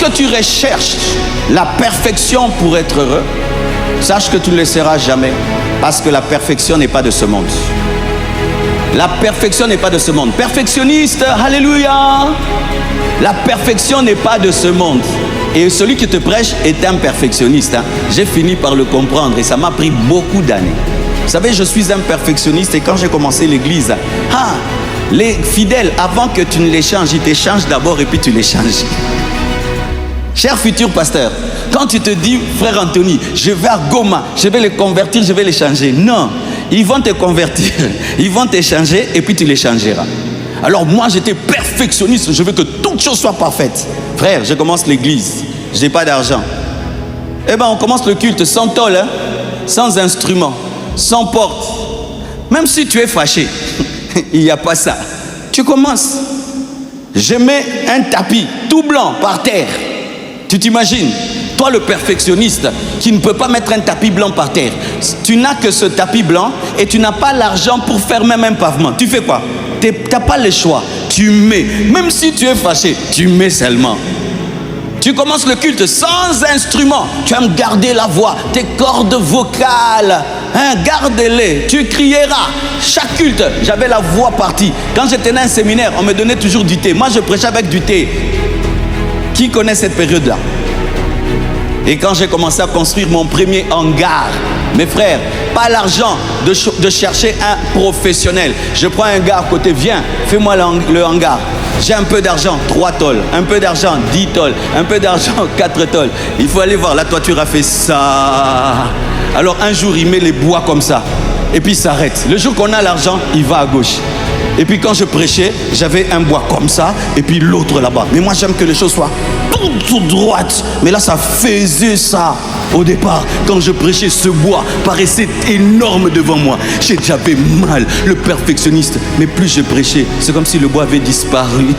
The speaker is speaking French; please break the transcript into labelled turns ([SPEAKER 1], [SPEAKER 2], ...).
[SPEAKER 1] lorsque tu recherches la perfection pour être heureux, sache que tu ne le seras jamais, parce que la perfection n'est pas de ce monde. La perfection n'est pas de ce monde. Perfectionniste, alléluia. La perfection n'est pas de ce monde. Et celui qui te prêche est un perfectionniste. J'ai fini par le comprendre et ça m'a pris beaucoup d'années. Vous savez, je suis un perfectionniste et quand j'ai commencé l'église, les fidèles, avant que tu ne les changes, ils t'échangent d'abord et puis tu les changes. Cher futur pasteur, quand tu te dis, frère Anthony, je vais à Goma, je vais les convertir, je vais les changer. Non, ils vont te convertir, ils vont te changer et puis tu les changeras. Alors moi, j'étais perfectionniste, je veux que toute chose soit parfaite. Frère, je commence l'église, je n'ai pas d'argent. Eh bien, on commence le culte sans tôle, sans instrument, sans porte. Même si tu es fâché, il n'y a pas ça. Tu commences. Je mets un tapis tout blanc par terre. Tu t'imagines? Toi, le perfectionniste, qui ne peut pas mettre un tapis blanc par terre. Tu n'as que ce tapis blanc et tu n'as pas l'argent pour faire même un pavement. Tu fais quoi? Tu n'as pas le choix. Tu mets. Même si tu es fâché, tu mets seulement. Tu commences le culte sans instrument. Tu aimes garder la voix, tes cordes vocales. Garde-les, tu crieras. Chaque culte, j'avais la voix partie. Quand j'étais dans un séminaire, on me donnait toujours du thé. Moi, je prêchais avec du thé. Qui connaît cette période-là? Et quand j'ai commencé à construire mon premier hangar, mes frères, pas l'argent de chercher un professionnel. Je prends un gars à côté, viens, fais-moi le hangar. J'ai un peu d'argent, 3 tôles. Un peu d'argent, 10 tôles. Un peu d'argent, 4 tôles. Il faut aller voir, la toiture a fait ça. Alors un jour, il met les bois comme ça. Et puis il s'arrête. Le jour qu'on a l'argent, il va à gauche. Et puis quand je prêchais, j'avais un bois comme ça. Et puis l'autre là-bas. Mais moi, j'aime que les choses soient toutes droites. Mais là, ça faisait ça. Au départ, quand je prêchais, ce bois paraissait énorme devant moi. J'avais mal, le perfectionniste. Mais plus je prêchais, c'est comme si le bois avait disparu.